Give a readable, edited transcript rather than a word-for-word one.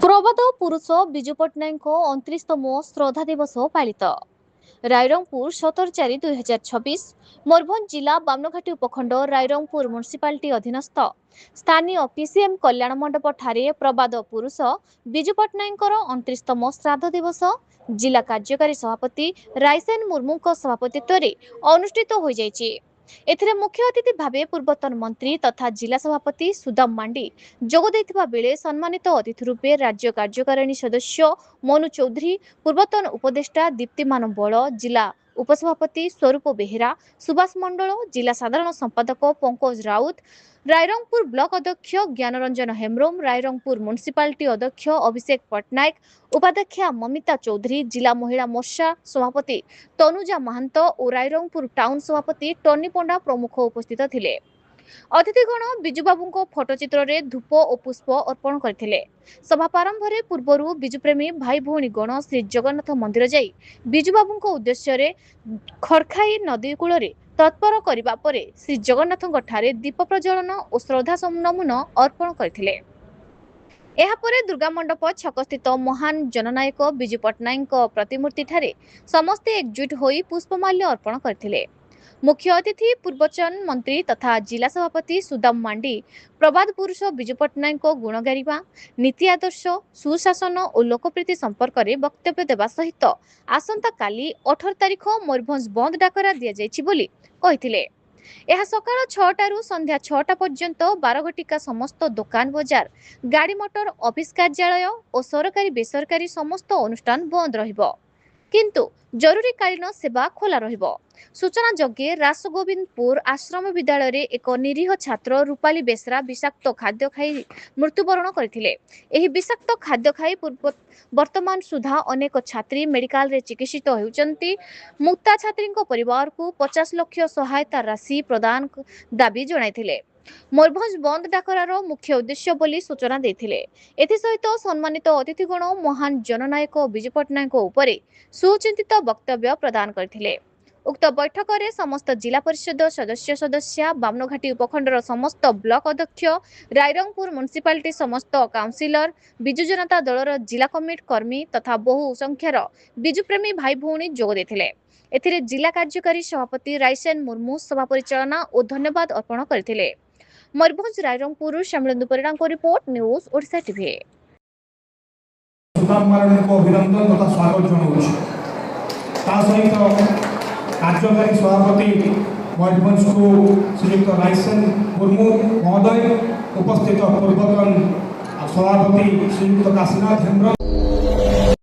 प्रबाद पुरुष विजु पट्टनायक 29तम श्रद्धा दिवस पालित रायरंगपुर 17/4/2026 मयूरभंज जिला बामनघाटी उपखंड रायरंगपुर म्युनिसिपालिटी अधीनस्थ स्थानीय पीसीएम कल्याण मंडप ठारे प्रबाद पुरुष विजु पट्टनायक 29तम श्राद्ध दिवस जिला कार्यकारी सभापति रायसेन मुर्मू सभापतित्व अनुष्ठित हो जायछि। एथिरे मुख्य अतिथि भावे पूर्वतन मंत्री तथा जिला सभापति सुदाम मांडी जोग देथिबा बेले सम्मानित अतिथि रूपे राज्य कार्यकारिणी सदस्य मनु चौधरी, पूर्वतन उपदेष्टा दीप्तिमान बल, जिला उपसभापति स्वरूप बेहेरा, सुभाष मंडल, जिला साधारण संपादक पंकज राउत, रायरंगपुर ब्लॉक अध्यक्ष ज्ञानरंजन हेम्ब्रम, रायरंगपुर म्युनिसिपालिटी अध्यक्ष अभिषेक पट्टनायक, उपाध्यक्षा ममिता चौधरी, जिला महिला मोर्चा सभापति तनुजा महंत और रायरंगपुर टाउन सभापति टनी पंडा प्रमुख उपस्थित थिले। अतिथिगण विजुबाबू फोटोचित्र में धूप और पुष्प अर्पण करथिले। सभा प्रारंभ पूर्व विजुप्रेमी भाई भौणी गण श्री जगन्नाथ मंदिर जाई विजुबाबू उद्देश्य रे खड़खाई नदी कूल तत्पर करबा परे श्री जगन्नाथ ठारे दीप प्रज्वलन और श्रद्धा नमून अर्पण करथिले। एहापरे दुर्गा मंडप छक स्थित महान जननायक विजु पट्टनायक प्रतिमूर्ति ठारे समस्ते एकजुट होई पुष्पमाल्य अर्पण करथिले। मुख्य अतिथि पूर्वतन मंत्री तथा जिला सभापति सुदाम मांडी प्रबाद पुरुष विजु पट्टनायक गुण गारिबा, नीति आदर्श, सुशासन और लोकप्रीति संपर्क में वक्तव्य देवा सहित आसंता काली 18 तारिख मयूरभंज बंद डाकरा दिया जायछि बोली कहिथिले। यह सकाळ 6टारू संध्या 6टा पर्यंत 12 घटिका समस्त दुकान बजार, गाड़ी मोटर, ऑफिस कार्यालय और सरकारी बेसरकारी समस्त अनुष्ठान बंद रहिबो, किंतु जरूरीकालीन सेवा खोला रहिबो। सूचना जोगे रासगोविंदपुर आश्रम विद्यालय रे एक निरीह छात्र रूपाली बेसरा विषाक्त खाद्य खाई मृत्युवरण करथिले। एही विषाक्त खाद्य खाई वर्तमान सुधा अनेक छात्री मेडिकल रे चिकित्सित होउचंती। मुक्ता छात्री परिवार को 50 लाख सहायता राशि प्रदान दाबी जणाइथिले। मयूरभंज बंद डाकरार मुख्य उद्देश्य बोली सूचना देथिले। एथिसहित सम्मानित अतिथिगण महान जननायक विजु पट्टनायक उपरे सुचिंतित वक्तव्य प्रदान करथिले। उक्त बैठक में समस्त जिला परिषद सदस्य बामनघाटी उपखंडर समस्त ब्लॉक अध्यक्ष, रायरंगपुर म्युनिसिपालिटी समस्त काउंसिलर, विजु जनता दलर जिला कमिटी कर्मी तथा बहु संख्यार विजुप्रेमी भाई भौणी जोग देथिले। एथिरे जिला कार्यकारी सभापति रायसेन मुर्मू सभा परिचालना और धन्यवाद अर्पण करथिले। मयूरभंज रायरंगपुर श्यामलेन्दु परिड़ा को report news Odisha TV. Sudam Mandi को अभिनंदन तथा स्वागत जनाऊँ। कार्यकारी सभापति मयूरभंज को श्रीयुक्त रायसेन मुर्मू महोदय, उपस्थित पूर्वतन सभापति श्रीयुक्त काशीनाथ हेम्ब्रम।